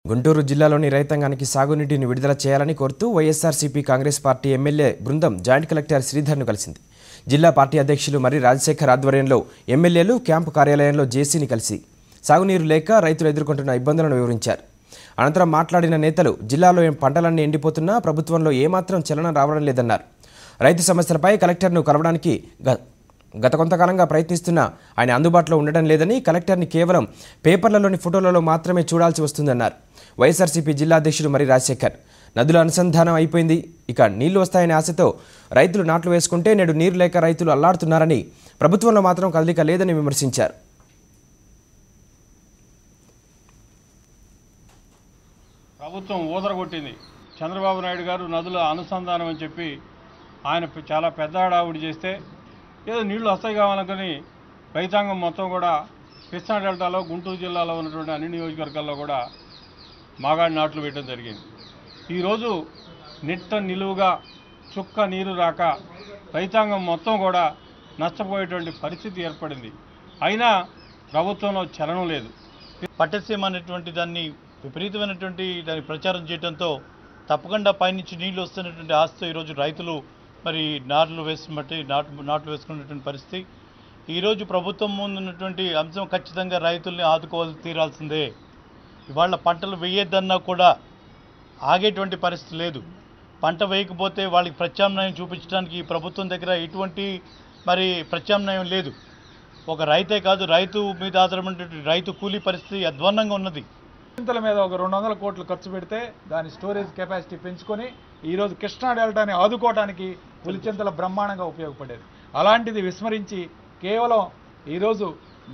గుంటూరు జిల్లాలోని రైతాంగానికి సాగునీటిని విడుదల చేయాలని కోరుతూ వైఎస్ఆర్సీపీ కాంగ్రెస్ పార్టీ ఎమ్మెల్యే బృందం జాయింట్ కలెక్టర్ శ్రీధర్ను కలిసింది. జిల్లా పార్టీ అధ్యక్షులు మరి రాజశేఖర్ ఆధ్వర్యంలో ఎమ్మెల్యేలు క్యాంపు కార్యాలయంలో జేసీని కలిసి సాగునీరు లేక రైతులు ఎదుర్కొంటున్న ఇబ్బందులను వివరించారు. అనంతరం మాట్లాడిన నేతలు జిల్లాలో పంటలన్నీ ఎండిపోతున్నా ప్రభుత్వంలో ఏమాత్రం చలనం రావడం లేదన్నారు. రైతు సమస్యలపై కలెక్టర్ను కలవడానికి గత కొంతకాలంగా ప్రయత్నిస్తున్నా ఆయన అందుబాటులో ఉండడం లేదని, కలెక్టర్ని కేవలం పేపర్లలోని ఫోటోలలో మాత్రమే చూడాల్సి వస్తుందన్నారు. వైఎస్ఆర్సీపీ జిల్లా అధ్యక్షుడు మరి రాజశేఖర్ నదుల అనుసంధానం అయిపోయింది, ఇక నీళ్లు వస్తాయనే ఆశతో రైతులు నాట్లు వేసుకుంటే నేడు నీరు లేక రైతులు అల్లాడుతున్నారని, ప్రభుత్వంలో మాత్రం కదలిక లేదని విమర్శించారు. ప్రభుత్వం ఊదరగొట్టింది. చంద్రబాబు నాయుడు గారు నదుల అనుసంధానం అని చెప్పి ఆయన చాలా పెద్ద హడావుడి చేస్తే ఏదో నీళ్లు వస్తాయి కావాలనుకుని రైతాంగం మొత్తం కూడా కృష్ణా డెల్టాలో గుంటూరు జిల్లాలో ఉన్నటువంటి అన్ని నియోజకవర్గాల్లో కూడా మాగాడి నాట్లు వేయడం జరిగింది. ఈరోజు నిట్ట నిలువుగా చుక్క నీరు రాక రైతాంగం మొత్తం కూడా నష్టపోయేటువంటి పరిస్థితి ఏర్పడింది. అయినా ప్రభుత్వంలో చలనం లేదు. పట్టసీమ అనేటువంటి దాన్ని విపరీతమైనటువంటి దాన్ని ప్రచారం చేయడంతో తప్పకుండా పైనుంచి నీళ్లు వస్తున్నటువంటి ఆశతో ఈరోజు రైతులు మరి నాట్లు వేసుకున్నటువంటి పరిస్థితి. ఈరోజు ప్రభుత్వం ముందు ఉన్నటువంటి అంశం ఖచ్చితంగా రైతుల్ని ఆదుకోవాలి తీరాల్సిందే. ఇవాళ పంటలు వేయొద్దన్నా కూడా ఆగేటువంటి పరిస్థితి లేదు. పంట వేయకపోతే వాళ్ళకి ప్రత్యామ్నాయం చూపించడానికి ఈ ప్రభుత్వం దగ్గర ఎటువంటి మరి ప్రత్యామ్నాయం లేదు. ఒక రైతే కాదు, రైతు మీద ఆధారమైనటువంటి రైతు కూలీ పరిస్థితి అధ్వాన్నంగా ఉన్నది. పులిచింతల మీద ఒక 200 కోట్లు ఖర్చు పెడితే దాని స్టోరేజ్ కెపాసిటీ పెంచుకొని ఈరోజు కృష్ణా డెల్టాని ఆదుకోవడానికి పులిచింతల బ్రహ్మాండంగా ఉపయోగపడేది. అలాంటిది విస్మరించి కేవలం ఈరోజు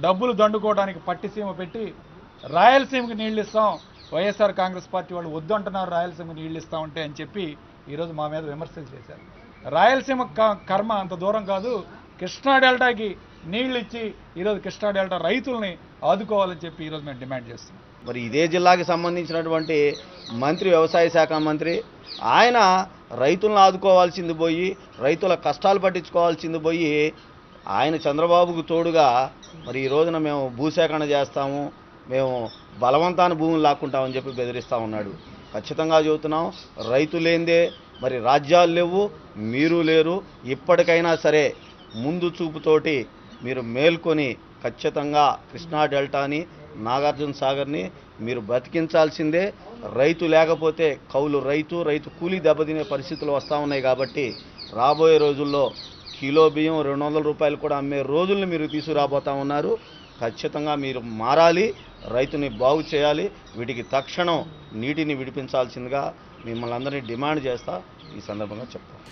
డబ్బులు దండుకోవడానికి పట్టిసీమ పెట్టి రాయలసీమకి నీళ్ళు ఇస్తాం, వైఎస్ఆర్ కాంగ్రెస్ పార్టీ వాళ్ళు వద్దు అంటున్నారు రాయలసీమకి నీళ్ళు ఇస్తామంటే అని చెప్పి ఈరోజు మా మీద విమర్శలు చేశారు. రాయలసీమ కర్మ అంత దూరం కాదు, కృష్ణా డెల్టాకి నీళ్ళు ఇచ్చి ఈరోజు కృష్ణా డెల్టా రైతుల్ని ఆదుకోవాలని చెప్పి ఈరోజు మేము డిమాండ్ చేస్తున్నాం. మరి ఇదే జిల్లాకి సంబంధించినటువంటి మంత్రి, వ్యవసాయ శాఖ మంత్రి, ఆయన రైతులను ఆదుకోవాల్సింది పోయి రైతుల కష్టాలు పట్టించుకోవాల్సింది పోయి ఆయన చంద్రబాబుకు తోడుగా మరి ఈ రోజున మేము భూసేకరణ చేస్తాము, మేము బలవంతాన్ని భూములు లాక్కుంటామని చెప్పి బెదిరిస్తూ ఉన్నాడు. ఖచ్చితంగా చెబుతున్నాం, రైతు లేనిదే మరి రాజ్యాలు లేవు, మీరు లేరు. ఇప్పటికైనా సరే ముందు చూపుతోటి మీరు మేల్కొని ఖచ్చితంగా కృష్ణా డెల్టాని, నాగార్జున సాగర్ని మీరు బతికించాల్సిందే. రైతు లేకపోతే కౌలు రైతు కూలీ దెబ్బతినే పరిస్థితులు వస్తూ ఉన్నాయి. కాబట్టి రాబోయే రోజుల్లో కిలో బియ్యం 200 రూపాయలు కూడా అమ్మే రోజుల్ని మీరు తీసుకురాబోతా ఉన్నారు. ఖచ్చితంగా మీరు మారాలి, రైతుని బాగు చేయాలి. వీటికి తక్షణం నీటిని విడిపించాల్సిందిగా మిమ్మల్ని అందరినీ డిమాండ్ చేస్తా ఈ సందర్భంగా చెప్తాను.